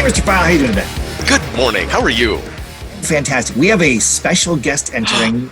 Mr. File, how you doing today? Good morning. How are you? Fantastic. We have a special guest entering,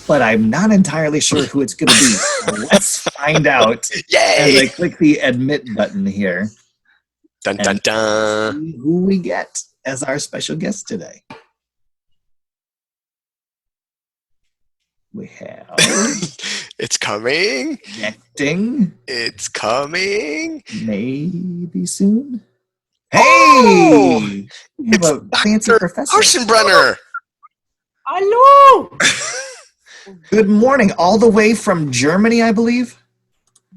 but I'm not entirely sure who it's going to be. So let's find out as I Yay! click the admit button here Dun dun and dun. see who we get as our special guest today. We have It's coming. connecting, It's coming. maybe soon. Oh! Hey! We have It's a fancy Dr. professor. Arsenbrenner. Hallo! Good morning, all the way from Germany, I believe.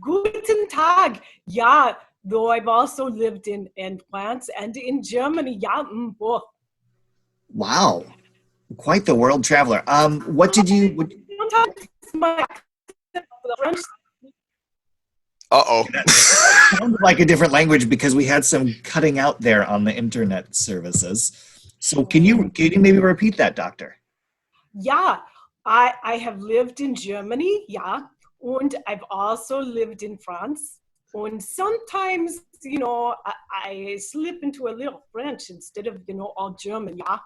Guten Tag. Yeah, though I've also lived in France and in Germany. Yeah, both. Wow, quite the world traveler. What did you? Sometimes my French. Uh-oh. That sounded like a different language because we had some cutting out there on the internet services. So can you maybe repeat that, Doctor? Yeah, I have lived in Germany. Yeah, and I've also lived in France. And sometimes, I slip into a little French instead of, all German. Yeah.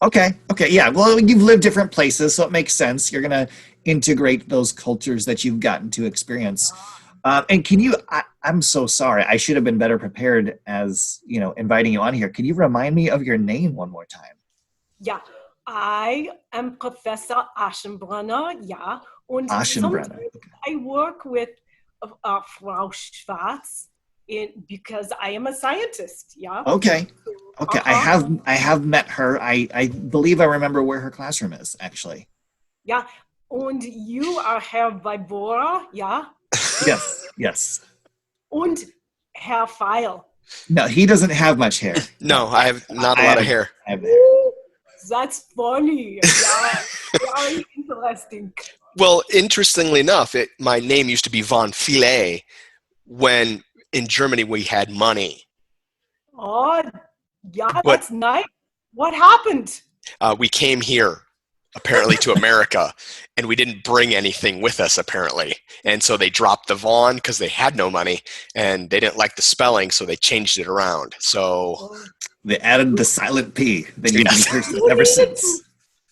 Okay, yeah. Well, you've lived different places, so it makes sense. You're going to integrate those cultures that you've gotten to experience. And can you, I'm so sorry, I should have been better prepared as, inviting you on here. Can you remind me of your name one more time? Yeah, I am Professor Aschenbrenner, yeah. And Aschenbrenner. sometimes I work with Frau Schwarz because I am a scientist, yeah. Okay. I have met her. I believe I remember where her classroom is, actually. Yeah, and you are Herr Vibora, yeah. Yes. And Herr Feil. No, he doesn't have much hair. No, I have not a lot of hair. I have hair. Ooh, that's funny. Yeah, very interesting. Well, interestingly enough, my name used to be Von Filet when in Germany we had money. Oh, yeah, that's nice. What happened? We came here, apparently, to America, and we didn't bring anything with us, apparently. And so they dropped the Von because they had no money, and they didn't like the spelling, so they changed it around. So they added the silent P. Then you've been cursed ever since.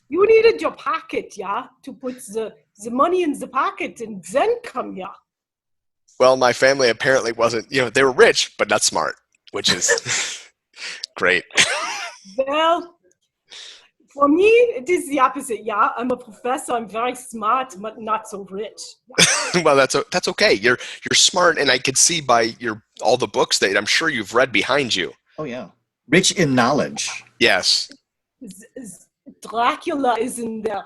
You needed your pocket, yeah, to put the money in the pocket and then come here. Well, my family apparently wasn't, they were rich, but not smart, which is great. Well, for me, it is the opposite, yeah. I'm a professor, I'm very smart, but not so rich. Yeah. Well, that's okay. You're smart, and I could see by all the books that I'm sure you've read behind you. Oh, yeah. Rich in knowledge. Yes. Dracula is in there.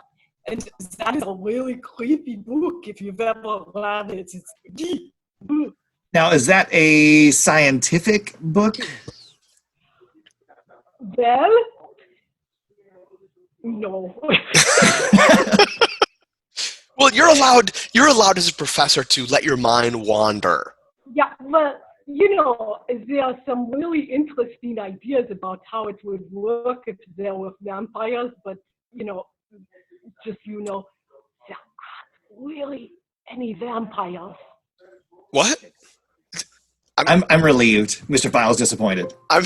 And that is a really creepy book if you've ever read it. It's deep. Now, is that a scientific book? Well, no. Well, you're allowed as a professor to let your mind wander. Yeah, but there are some really interesting ideas about how it would work if there were vampires, but there aren't really any vampires. What? I'm relieved. Mr. File's disappointed. I'm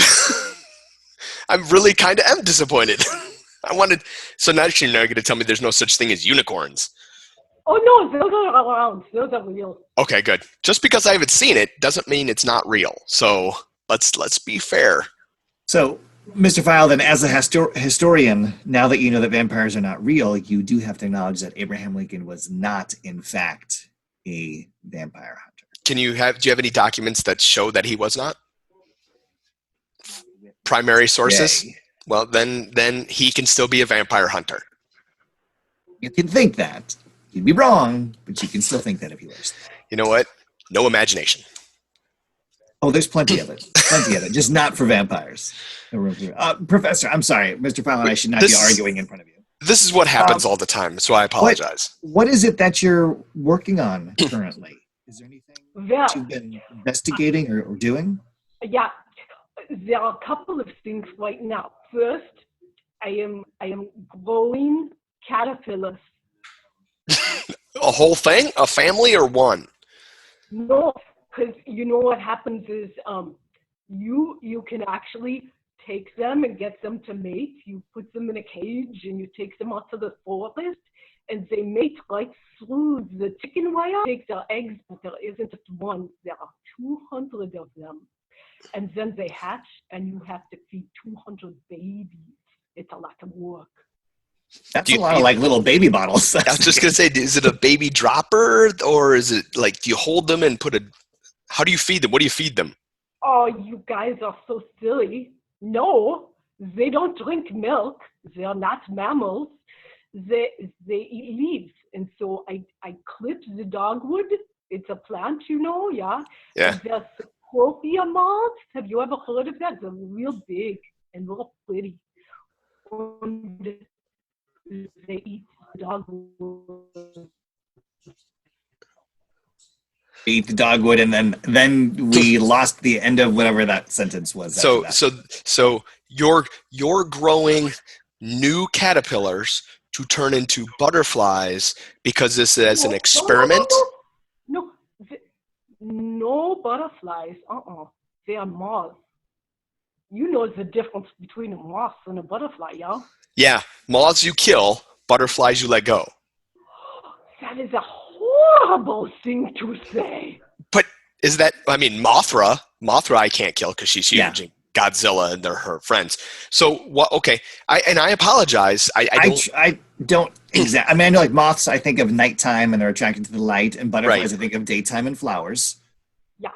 really kind of am disappointed. So now you're going to tell me there's no such thing as unicorns. Oh no, those are around. Those are real. Okay, good. Just because I haven't seen it doesn't mean it's not real. So let's be fair. So, Mr. File, then, as a historian, now that you know that vampires are not real, you do have to acknowledge that Abraham Lincoln was not, in fact, a vampire hunter. Do you have any documents that show that he was not? Primary sources? Yay. Well, then he can still be a vampire hunter. You can think that. You'd be wrong, but you can still think that if you wish. You know what? No imagination. Oh, there's plenty of it. Just not for vampires. No room for Professor, I'm sorry. Mr. File and I should not be arguing in front of you. This is what happens all the time, so I apologize. What is it that you're working on currently? Is there anything that you've been investigating or doing? Yeah, there are a couple of things right now. First, I am growing caterpillars. A whole thing? A family or one? No, because what happens is You can actually take them and get them to mate. You put them in a cage and you take them out to the forest and they mate right through the chicken wire. Take their eggs, but there isn't just one. There are 200 of them. And then they hatch and you have to feed 200 babies. It's a lot of work. That's Do a you lot of feed- like little baby bottles. I was just gonna say, is it a baby dropper, or is it like, do you hold them and how do you feed them? What do you feed them? Oh, you guys are so silly. No, they don't drink milk. They are not mammals. They eat leaves. And so I clip the dogwood. It's a plant, yeah. Yeah. And there's Scorpia moths. Have you ever heard of that? They're real big and real pretty. And they eat dogwood. Eat the dogwood, and then we lost the end of whatever that sentence was. So after that. so you're growing new caterpillars to turn into butterflies because this is an experiment. No butterflies. They are moths. You know the difference between a moth and a butterfly, yeah? Yeah, moths you kill, butterflies you let go. That is a horrible thing to say. But is that? I mean, Mothra I can't kill because she's huge. Yeah. And Godzilla and they're her friends. So what? Okay, I apologize. I don't exactly. I mean, I know like moths. I think of nighttime and they're attracted to the light, and butterflies. Right. I think of daytime and flowers. Yeah,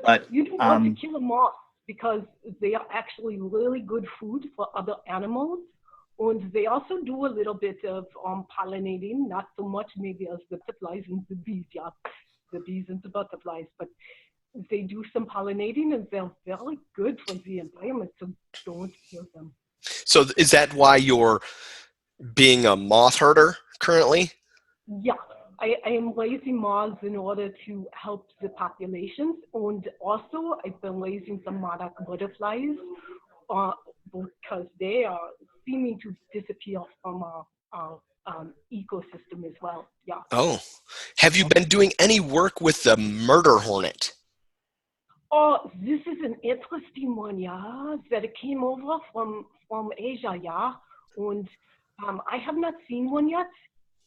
But you don't want to kill a moth because they are actually really good food for other animals. And they also do a little bit of pollinating, not so much maybe as the butterflies and the bees, yeah, the bees and the butterflies, but they do some pollinating and they're very good for the environment, so don't kill them. So is that why you're being a moth herder currently? Yeah, I am raising moths in order to help the populations, and also I've been raising some monarch butterflies because they are seeming to disappear from our ecosystem as well. Yeah. Oh, have you been doing any work with the murder hornet? Oh, this is an interesting one, yeah. That it came over from Asia, yeah. And I have not seen one yet.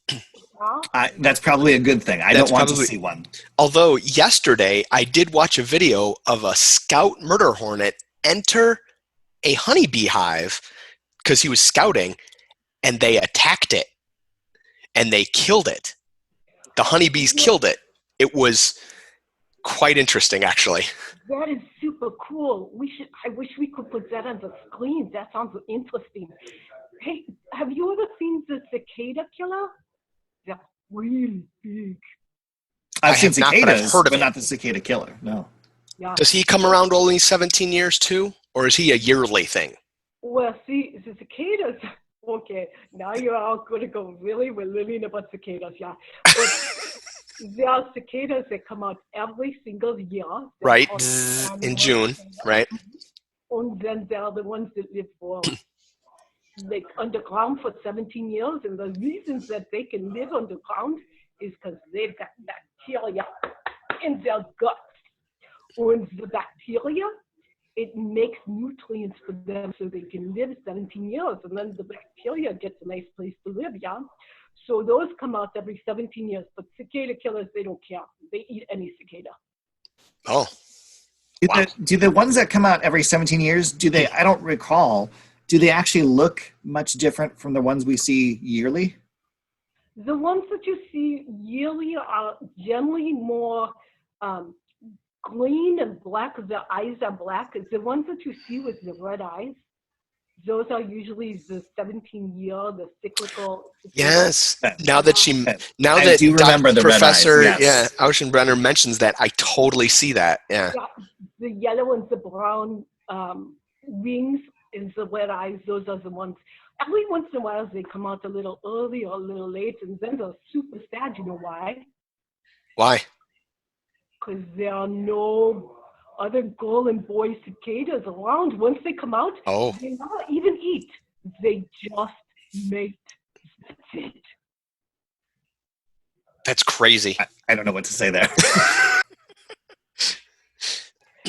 Yeah. That's probably a good thing. I That's don't want probably- to see one. Although yesterday I did watch a video of a scout murder hornet enter a honeybee hive because he was scouting, and they attacked it and they killed it. The honeybees killed it. It was quite interesting, actually. That is super cool. I wish we could put that on the screen. That sounds interesting. Hey, have you ever seen the cicada killer? They're really big. I've I seen have not, but I've cicadas, heard of but it. not the cicada killer. No. Yeah. Does he come around only 17 years too, or is he a yearly thing? Well, see, the cicadas. Okay, now you're all going to go, really? We're learning about cicadas, yeah. But there are cicadas that come out every single year. They're Right, called in annual June, cicadas. right? And then there are the ones that live for like underground for 17 years. And the reasons that they can live underground is because they've got bacteria in their guts. And the bacteria, it makes nutrients for them so they can live 17 years. And then the bacteria gets a nice place to live, yeah? So those come out every 17 years. But cicada killers, they don't care. They eat any cicada. Oh, Do the ones that come out every 17 years, I don't recall, do they actually look much different from the ones we see yearly? The ones that you see yearly are generally more green and black. Their eyes are black. The ones that you see with the red eyes, those are usually the 17-year, the cyclical. yes. Now that I do remember the red eyes, Professor yes. Auschenbrenner mentions that, I totally see that. Yeah. Yeah, the yellow and the brown wings and the red eyes, those are the ones. Every once in a while, they come out a little early or a little late, and then they're super sad. You know why? Why? Because there are no other girl and boy cicadas around. Once they come out, Oh. they not even eat. They just mate. That's it. That's crazy. I don't know what to say there.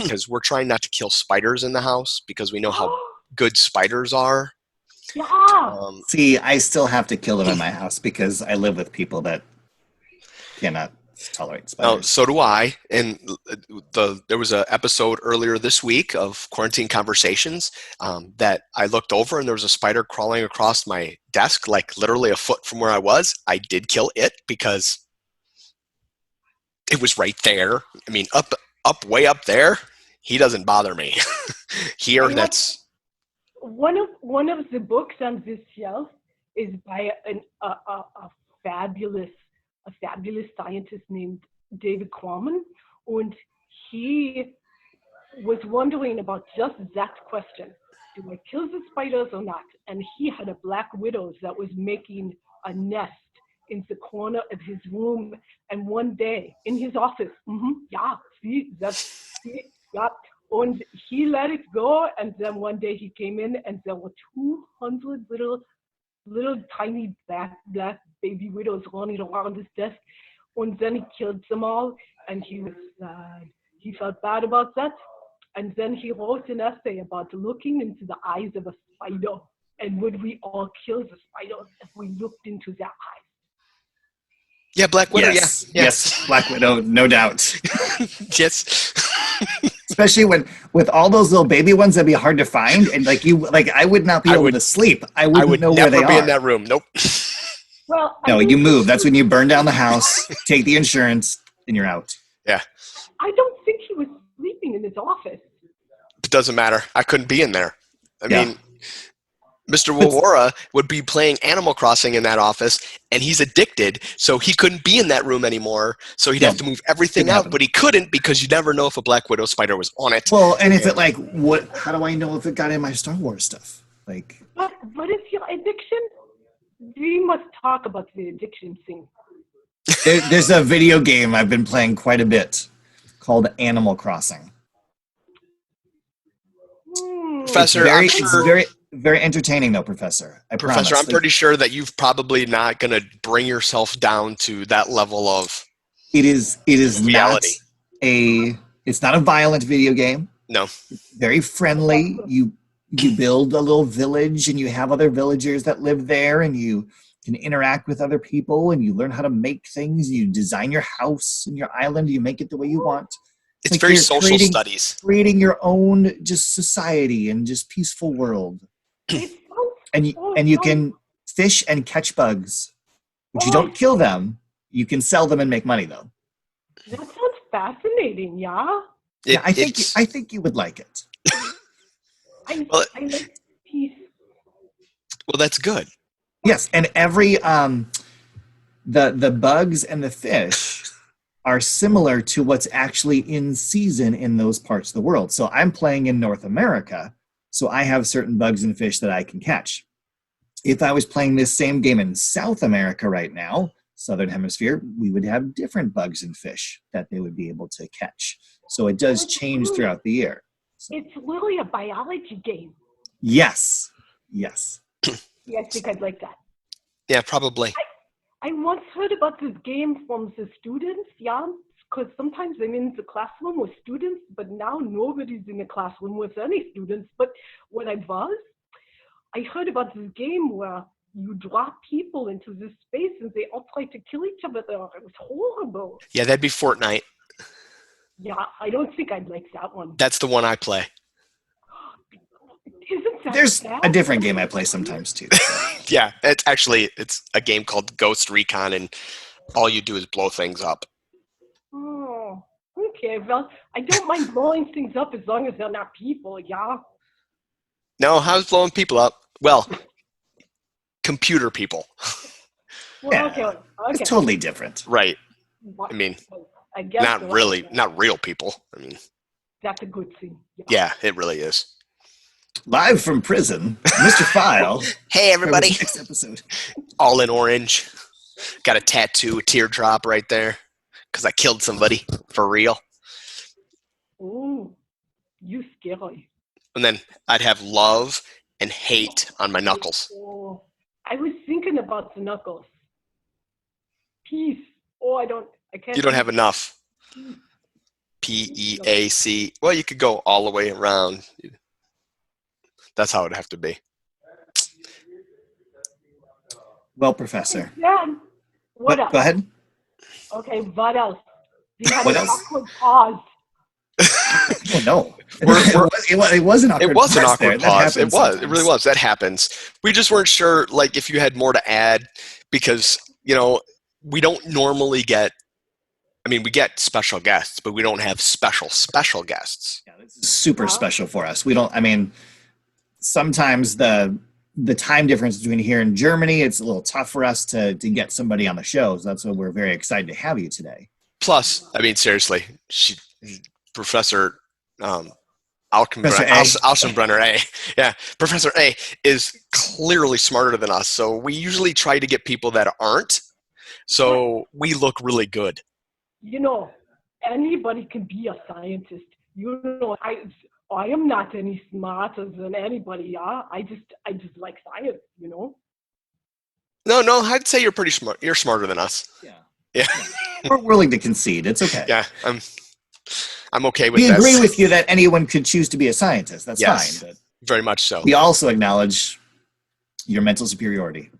because we're trying not to kill spiders in the house because we know how good spiders are. Yeah. Um, I still have to kill them in my house because I live with people that cannot tolerate No, spiders. so do I. And there was an episode earlier this week of Quarantine Conversations that I looked over and there was a spider crawling across my desk, like literally a foot from where I was. I did kill it because it was right there. I mean, way up there. He doesn't bother me. Here, And that's one of the books on this shelf is by a fabulous scientist named David Quammen, and he was wondering about just that question: do I kill the spiders or not? And he had a black widow that was making a nest in the corner of his room. And one day in his office, yeah, and he let it go. And then one day he came in, and there were 200 little tiny black baby widows running around his desk. And then he killed them all, and he was sad. He felt bad about that. And then he wrote an essay about looking into the eyes of a spider. And would we all kill the spiders if we looked into their eyes? yeah, Black Widow. Yes, Yeah, yes, Black Widow, no doubt. yes. Especially with all those little baby ones, that'd be hard to find, and I would not be able to sleep. I wouldn't I would know where never they be are. in that room. Nope. Well, No, you move. That's when you burn down the house, take the insurance, and you're out. Yeah, I don't think he was sleeping in his office. it doesn't matter. I couldn't be in there. I Yeah. mean, Mr. Wawara would be playing Animal Crossing in that office, and he's addicted, so he couldn't be in that room anymore. So he'd Yeah. have to move everything Couldn't out, happen. but he couldn't because you never know if a Black Widow spider was on it. Well, and if it how do I know if it got in my Star Wars stuff? Like, But what is your addiction? We must talk about the addiction thing. there's a video game I've been playing quite a bit called Animal Crossing. Professor, Very, I'm it's sure, very, very entertaining, though, Professor. I Professor, promise. I'm pretty sure that you've probably not going to bring yourself down to that level of It is reality. It's not a violent video game. No. Very friendly. You build a little village and you have other villagers that live there and you can interact with other people and you learn how to make things. You design your house and your island. You make it the way you want. It's like very you're social studies. creating your own just society and just peaceful world. And you can fish and catch bugs, but you don't kill them. You can sell them and make money though. That sounds fascinating, yeah? I think you would like it. I like peace. Well, that's good. Yes, and every the bugs and the fish are similar to what's actually in season in those parts of the world. So I'm playing in North America, so I have certain bugs and fish that I can catch. If I was playing this same game in South America right now, Southern Hemisphere, we would have different bugs and fish that they would be able to catch. So it does change throughout the year. So, It's really a biology game. yes. Yeah, I think I'd like that. Yeah, probably. I once heard about this game from the students, yeah, because sometimes I'm in the classroom with students, but now nobody's in the classroom with any students. But when I was, I heard about this game where you drop people into this space and they all try to kill each other. It was horrible. Yeah, that'd be Fortnite. Yeah, I don't think I'd like that one. That's the one I play. Isn't that There's sad? a different game I play sometimes too. Yeah, it's a game called Ghost Recon, and all you do is blow things up. Oh, okay. Well, I don't mind blowing things up as long as they're not people, yeah? No, how's blowing people up? Well, computer people. Well, Yeah, okay. It's totally different. Right. I mean, I guess not so. really, not real people. I mean, That's a good thing. yeah, it really is. Live from prison, Mr. File. Hey, everybody. Next episode. All in orange. Got a tattoo, a teardrop right there because I killed somebody for real. Ooh, you scary. And then I'd have love and hate on my knuckles. Oh, I was thinking about the knuckles. Peace. Oh, I can't. You don't have enough. P-E-A-C. Well, you could go all the way around. That's how it'd have to be. Well, Professor. Then, what else? Go ahead. Okay, what else? You had What an else? awkward pause. Oh, no. We're- It was an awkward It was an pause there. awkward That pause. It happens was. It sometimes. really was. That happens. We just weren't sure, like, if you had more to add because, we don't normally get, we get special guests, but we don't have special guests. Yeah, this is super special for us. We don't, sometimes the time difference between here and Germany, it's a little tough for us to get somebody on the show. So that's why we're very excited to have you today. Plus, seriously, Professor Professor A. Alchenbrenner A. Yeah, Professor A is clearly smarter than us. So we usually try to get people that aren't. So we look really good. Anybody can be a scientist. I am not any smarter than anybody. Yeah, I just like science. No, I'd say you're pretty smart. You're smarter than us. Yeah. We're willing to concede. It's okay. Yeah, I'm okay with We that. agree with you that anyone could choose to be a scientist. That's Yes. fine. But Very much so. we also acknowledge your mental superiority.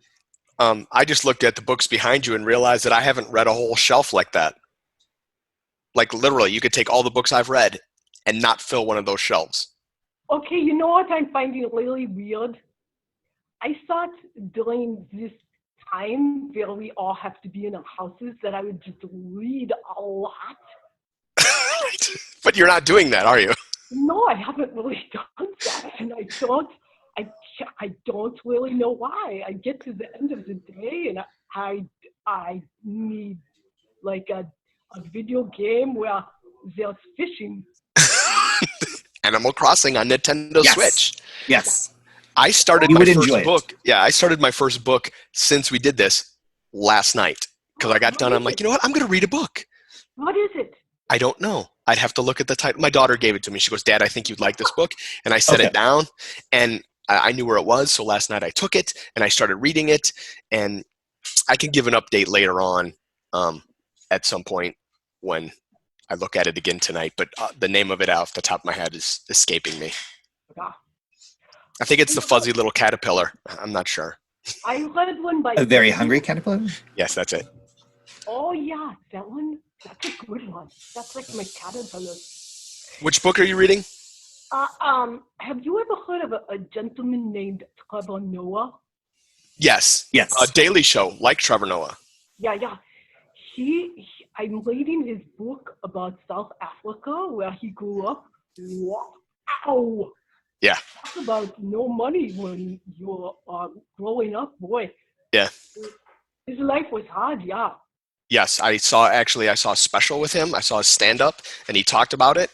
I just looked at the books behind you and realized that I haven't read a whole shelf like that. Like literally, you could take all the books I've read and not fill one of those shelves. Okay, you know what I'm finding really weird? I thought during this time where we all have to be in our houses that I would just read a lot. But you're not doing that, are you? No, I haven't really done that, and I don't really know why. I get to the end of the day, and I need like a video game where there's fishing. Animal Crossing on Nintendo Yes. Switch. Yes. I started You my would first enjoy it. book. Yeah, I started my first book since we did this last night because I got done. I'm like, you know what? I'm going to read a book. What is it? I don't know. I'd have to look at the title. My daughter gave it to me. She goes, Dad, I think you'd like this book. And I set Okay. it down and I knew where it was. So last night I took it and I started reading it. And I can give an update later on at some point when I look at it again tonight. But the name of it off the top of my head is escaping me. Yeah. I think it's The Fuzzy Little Caterpillar. I'm not sure. I read one by A very hungry caterpillar? Yes, that's it. Oh yeah, that one. That's a good one. That's like my caterpillar. Which book are you reading? Have you ever heard of a gentleman named Trevor Noah? Yes. Yes. Daily Show, like Trevor Noah. Yeah. I'm reading his book about South Africa where he grew up. Wow. Yeah. Talk about no money when you're growing up, boy. Yeah. His life was hard, yeah. Yes, I saw a special with him. I saw a stand-up, and he talked about it.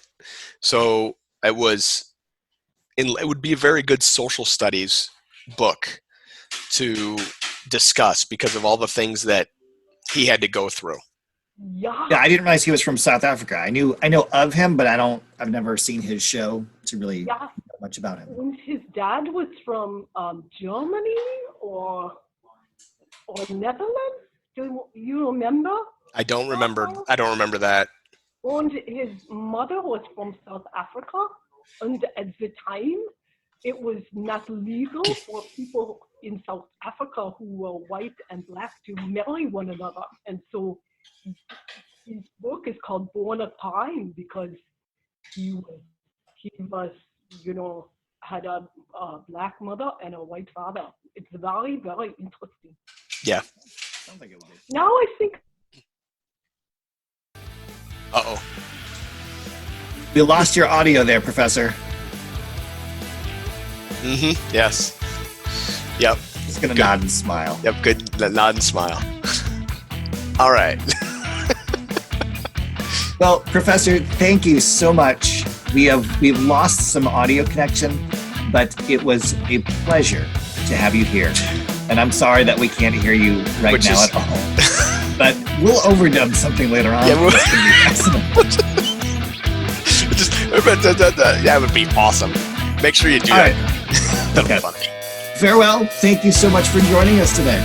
So it would be a very good social studies book to discuss because of all the things that he had to go through. Yeah. Yeah, I didn't realize he was from South Africa. I know of him, but I've never seen his show to really Yeah. know much about him. And his dad was from Germany or Netherlands. Do you remember? I don't remember that. And his mother was from South Africa. And at the time, it was not legal for people in South Africa who were white and black to marry one another. And so his book is called Born a Time because he was, had a black mother and a white father. It's very, very interesting. Yeah. Sounds like it would be. Now I think Uh-oh. We lost your audio there, Professor. Mm-hmm. Yes. Yep. Just gonna Good. nod and smile. Yep. Good. Nod and smile. All right. Well, Professor, thank you so much. We've lost some audio connection, but it was a pleasure to have you here. And I'm sorry that we can't hear you right Which now is- at all. But we'll overdub something later on. Yeah, we'll- It's gonna be excellent. That would be awesome. Make sure you do All that. right. That'll Okay. be funny. Farewell. Thank you so much for joining us today.